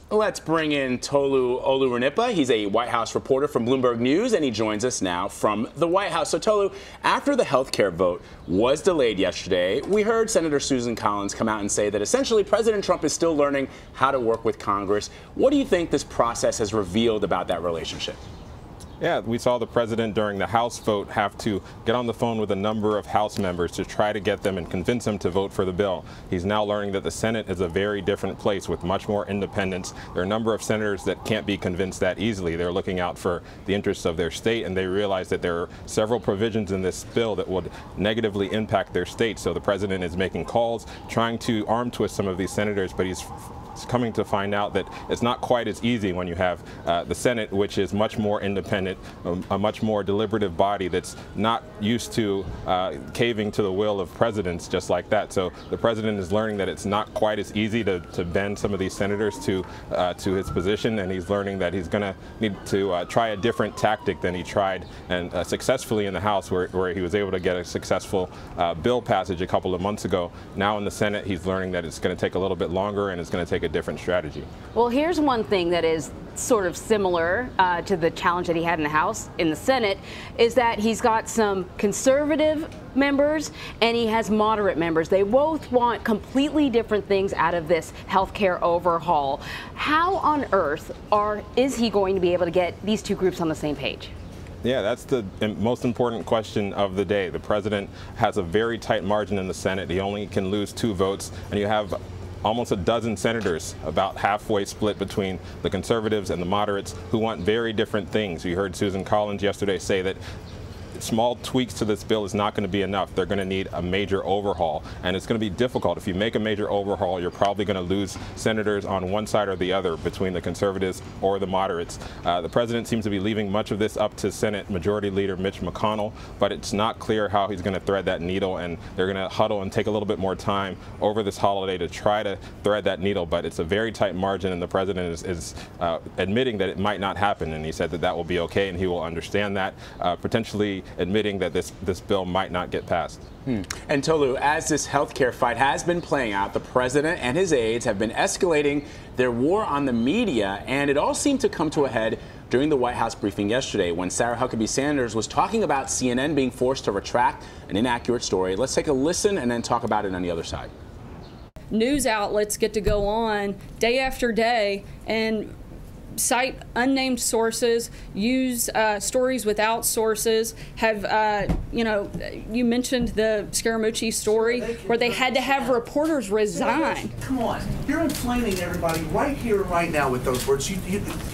Let's bring in Toluse Olorunnipa. He's a White House reporter from Bloomberg News, and he joins us now from the White House. So, Tolu, after the health care vote was delayed yesterday, we heard Senator Susan Collins come out and say that essentially President Trump is still learning how to work with Congress. What do you think this process has revealed about that relationship? Yeah, we saw the president during the House vote have to get on the phone with a number of House members to try to get them and convince them to vote for the bill. He's now learning that the Senate is a very different place with much more independence. There are a number of senators that can't be convinced that easily. They're looking out for the interests of their state, and they realize that there are several provisions in this bill that would negatively impact their state. So the president is making calls, trying to arm twist some of these senators, but he's coming to find out that it's not quite as easy when you have the Senate, which is much more independent, a much more deliberative body that's not used to caving to the will of presidents just like that. So the president is learning that it's not quite as easy to bend some of these senators to his position, and he's learning that he's going to need to try a different tactic than he tried and successfully in the House, where he was able to get a successful bill passage a couple of months ago. Now in the Senate, he's learning that it's going to take a little bit longer and it's going to take a different strategy. Well, here's one thing that is sort of similar to the challenge that he had in the House. In the Senate is that he's got some conservative members and he has moderate members. They both want completely different things out of this healthcare overhaul. How on earth is he going to be able to get these two groups on the same page? Yeah, that's the most important question of the day. The president has a very tight margin in the Senate. He only can lose 2 votes, and you have almost a dozen senators, about halfway split between the conservatives and the moderates, who want very different things. You heard Susan Collins yesterday say that small tweaks to this bill is not going to be enough. They're going to need a major overhaul, and it's going to be difficult. If you make a major overhaul, you're probably going to lose senators on one side or the other between the conservatives or the moderates. The president seems to be leaving much of this up to Senate Majority Leader Mitch McConnell, but it's not clear how he's going to thread that needle, and they're going to huddle and take a little bit more time over this holiday to try to thread that needle. But it's a very tight margin, and the president is admitting that it might not happen, and he said that that will be okay, and he will understand that, potentially admitting that this bill might not get passed. And Tolu, as this healthcare fight has been playing out, the president and his aides have been escalating their war on the media, and it all seemed to come to a head during the White House briefing yesterday when Sarah Huckabee Sanders was talking about CNN being forced to retract an inaccurate story. Let's take a listen and then talk about it on the other side. News outlets get to go on day after day and cite unnamed sources, use stories without sources, have, you mentioned the Scaramucci story where they had to have reporters resign. Come on, you're inflaming everybody right here and right now with those words.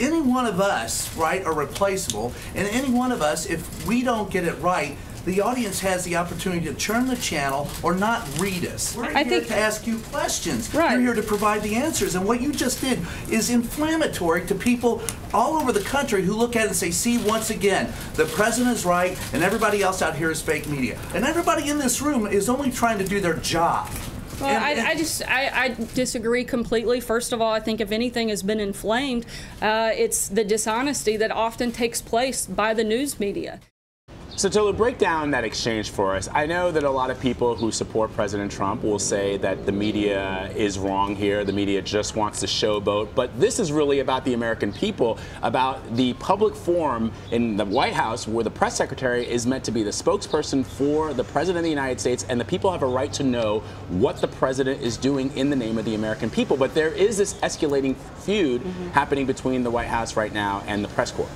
Any one of us, right, are replaceable, and any one of us, if we don't get it right, the audience has the opportunity to turn the channel or not read us. We're here to ask you questions. Right. We're here to provide the answers. And what you just did is inflammatory to people all over the country who look at it and say, see, once again, the president is right and everybody else out here is fake media. And everybody in this room is only trying to do their job. Well, I disagree completely. First of all, I think if anything has been inflamed, it's the dishonesty that often takes place by the news media. So Tolu, break down that exchange for us. I know that a lot of people who support President Trump will say that the media is wrong here. The media just wants to showboat. But this is really about the American people, about the public forum in the White House where the press secretary is meant to be the spokesperson for the president of the United States, and the people have a right to know what the president is doing in the name of the American people. But there is this escalating feud happening between the White House right now and the press corps.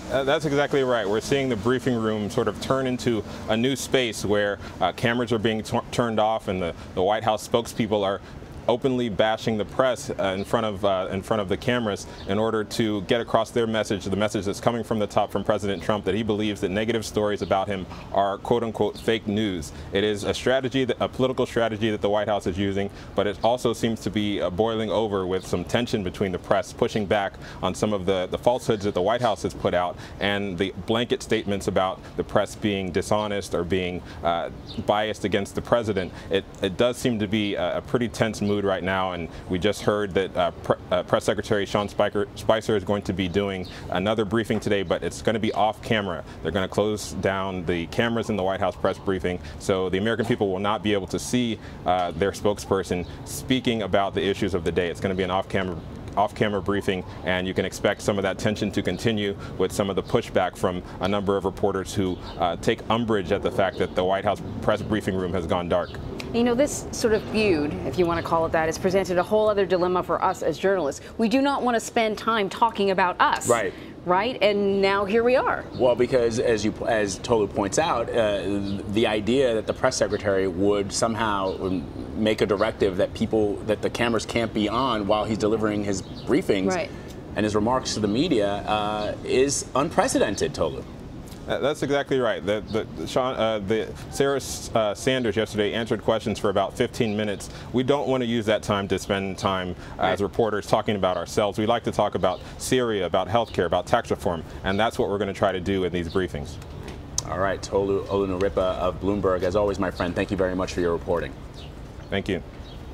That's exactly right. We're seeing the briefing room sort of turn into a new space where cameras are being turned off, and the White House spokespeople are openly bashing the press in front of the cameras in order to get across their message, the message that's coming from the top from President Trump, that he believes that negative stories about him are quote-unquote fake news. It is a strategy, a political strategy that the White House is using, but it also seems to be boiling over with some tension between the press pushing back on some of the falsehoods that the White House has put out, and the blanket statements about the press being dishonest or being biased against the president. It does seem to be a pretty tense mood right now, and we just heard that Press Secretary Sean Spicer is going to be doing another briefing today, but it's going to be off camera. They're going to close down the cameras in the White House press briefing, so the American people will not be able to see their spokesperson speaking about the issues of the day. It's going to be an off-camera off-camera briefing, and you can expect some of that tension to continue with some of the pushback from a number of reporters who take umbrage at the fact that the White House press briefing room has gone dark. You know, this sort of feud, if you want to cole it that, has presented a whole other dilemma for us as journalists. We do not want to spend time talking about us. Right. Right? And now here we are. Well, because as Tolu points out, the idea that the press secretary would somehow make a directive that the cameras can't be on while he's delivering his briefings right. and his remarks to the media is unprecedented, Tolu. That's exactly right. Sarah Sanders yesterday answered questions for about 15 minutes. We don't want to use that time to spend time as reporters talking about ourselves. We like to talk about Syria, about healthcare, about tax reform, and that's what we're going to try to do in these briefings. All right, Toluse Olorunnipa of Bloomberg, as always, my friend, thank you very much for your reporting. Thank you.